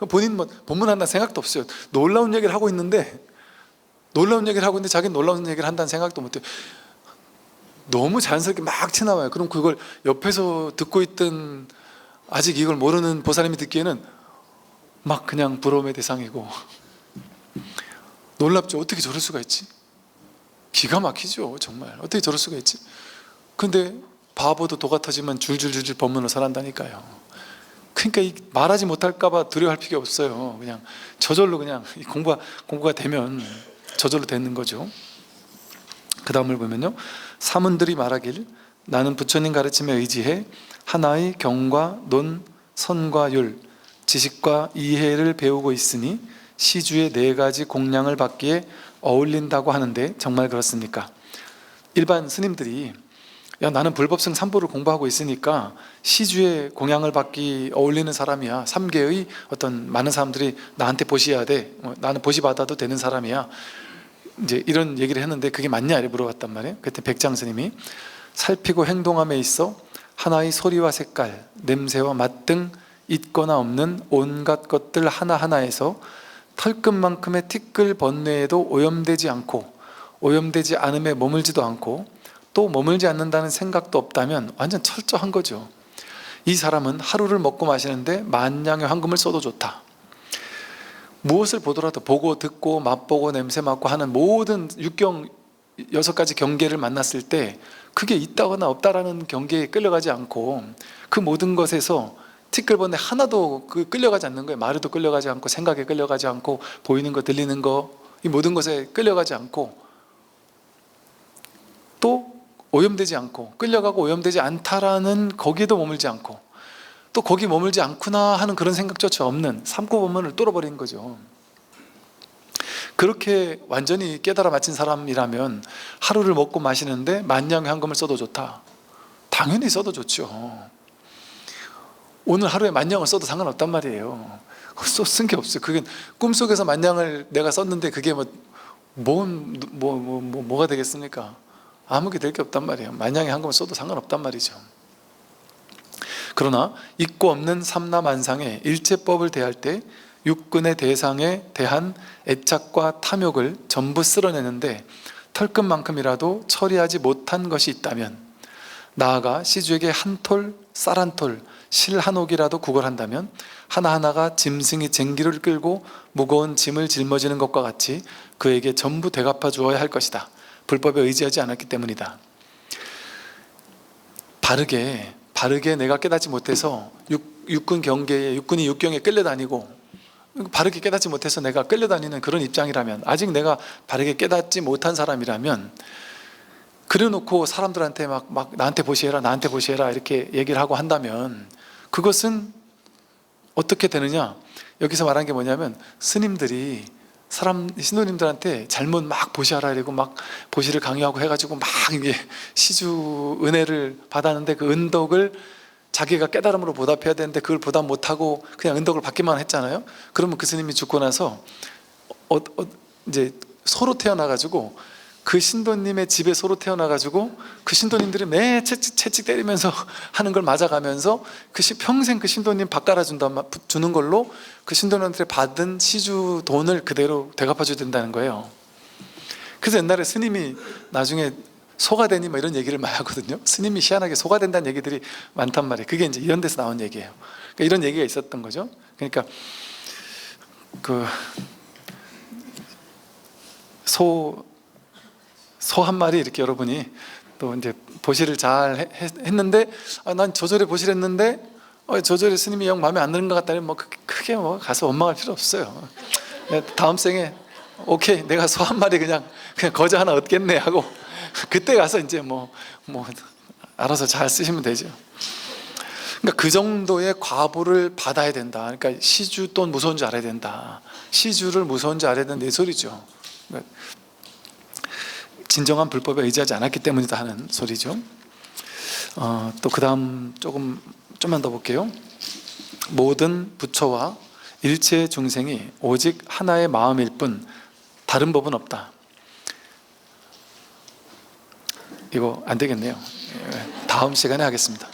본인 법문한다는 생각도 없어요. 놀라운 얘기를 하고 있는데 자기는 놀라운 얘기를 한다는 생각도 못해요. 너무 자연스럽게 막 튀어나와요. 그럼 그걸 옆에서 듣고 있던 아직 이걸 모르는 보살님이 듣기에는 막 그냥 부러움의 대상이고 놀랍죠. 어떻게 저럴 수가 있지? 기가 막히죠. 정말 어떻게 저럴 수가 있지? 근데 바보도 도가 터지면 줄줄줄줄 법문을 설한다니까요. 그러니까 말하지 못할까 봐 두려워할 필요 없어요. 그냥 저절로 그냥 공부가 되면 저절로 되는 거죠. 그 다음을 보면요, 사문들이 말하길 나는 부처님 가르침에 의지해 하나의 경과, 논, 선과 율, 지식과 이해를 배우고 있으니 시주의 4가지 공양을 받기에 어울린다고 하는데 정말 그렇습니까? 일반 스님들이 나는 불법성 3부를 공부하고 있으니까 시주의 공양을 받기 어울리는 사람이야, 3계의 어떤 많은 사람들이 나한테 보시해야 돼, 나는 보시받아도 되는 사람이야, 이제 이런 얘기를 했는데 그게 맞냐 이렇게 물어봤단 말이에요. 그때 백장 스님이 살피고 행동함에 있어 하나의 소리와 색깔, 냄새와 맛 등 있거나 없는 온갖 것들 하나하나에서 털끝만큼의 티끌 번뇌에도 오염되지 않고 오염되지 않음에 머물지도 않고 또 머물지 않는다는 생각도 없다면 완전 철저한 거죠. 이 사람은 하루를 먹고 마시는데 만냥의 황금을 써도 좋다. 무엇을 보더라도 보고 듣고 맛보고 냄새 맡고 하는 모든 육경 6가지 경계를 만났을 때 그게 있다거나 없다라는 경계에 끌려가지 않고 그 모든 것에서 티끌번뇌 하나도 끌려가지 않는 거예요. 말에도 끌려가지 않고 생각에 끌려가지 않고 보이는 거 들리는 거 이 모든 것에 끌려가지 않고 또 오염되지 않고 끌려가고 오염되지 않다라는 거기에도 머물지 않고 또 거기 머물지 않구나 하는 그런 생각조차 없는 삼구법문을 뚫어버린 거죠. 그렇게 완전히 깨달아 마친 사람이라면 하루를 먹고 마시는데 만냥의 황금을 써도 좋다. 당연히 써도 좋죠. 오늘 하루에 10,000양을 써도 상관없단 말이에요. 쓴 게 없어요. 그게 꿈속에서 10,000양을 내가 썼는데 그게 뭐가 되겠습니까? 아무 게 될 게 없단 말이에요. 10,000양에 한 권을 써도 상관없단 말이죠. 그러나 있고 없는 삼라만상의 일체법을 대할 때 육근의 대상에 대한 애착과 탐욕을 전부 쓸어내는데 털끝만큼이라도 처리하지 못한 것이 있다면, 나아가 시주에게 한 톨, 쌀 한 톨, 실 한 옥이라도 구걸한다면 하나하나가 짐승이 쟁기를 끌고 무거운 짐을 짊어지는 것과 같이 그에게 전부 되갚아 주어야 할 것이다. 불법에 의지하지 않았기 때문이다. 바르게 내가 깨닫지 못해서 육군 경계에, 육군이 육경에 끌려다니고 바르게 깨닫지 못해서 내가 끌려다니는 그런 입장이라면, 아직 내가 바르게 깨닫지 못한 사람이라면, 그래놓고 사람들한테 막 나한테 보시해라, 나한테 보시해라 이렇게 얘기를 하고 한다면 그것은 어떻게 되느냐? 여기서 말한 게 뭐냐면, 스님들이 신도님들한테 잘못 막 보시하라 이러고 막 보시를 강요하고 해가지고 막 이게 시주 은혜를 받았는데 그 은덕을 자기가 깨달음으로 보답해야 되는데 그걸 보답 못하고 그냥 은덕을 받기만 했잖아요. 그러면 그 스님이 죽고 나서 이제 소로 태어나가지고 그 신도님의 집에 소로 태어나가지고 그 신도님들이 매 채찍 때리면서 하는 걸 맞아가면서 평생 그 신도님 밥 주는 걸로 그 신도님한테 받은 시주 돈을 그대로 되갚아줘야 된다는 거예요. 그래서 옛날에 스님이 나중에 소가 되니 뭐 이런 얘기를 많이 하거든요. 스님이 희한하게 소가 된다는 얘기들이 많단 말이에요. 그게 이제 이런 데서 나온 얘기예요. 그러니까 이런 얘기가 있었던 거죠. 그러니까 소 한 마리 이렇게 여러분이 또 이제 보시를 잘 했는데, 난 저절에 보시를 했는데 저절에 스님이 영 마음에 안 드는 것 같다면 크게 가서 원망할 필요 없어요. 다음 생에 오케이, 내가 소 한 마리 그냥 거저 하나 얻겠네 하고 그때 가서 이제 알아서 잘 쓰시면 되죠. 그러니까 그 정도의 과보를 받아야 된다. 그러니까 시주 또 무서운 줄 알아야 된다. 시주를 무서운 줄 알아야 된다, 내 소리죠. 그러니까 진정한 불법에 의지하지 않았기 때문이다 하는 소리죠. 또 그 다음 좀만 더 볼게요. 모든 부처와 일체 중생이 오직 하나의 마음일 뿐 다른 법은 없다. 이거 안 되겠네요. 다음 시간에 하겠습니다.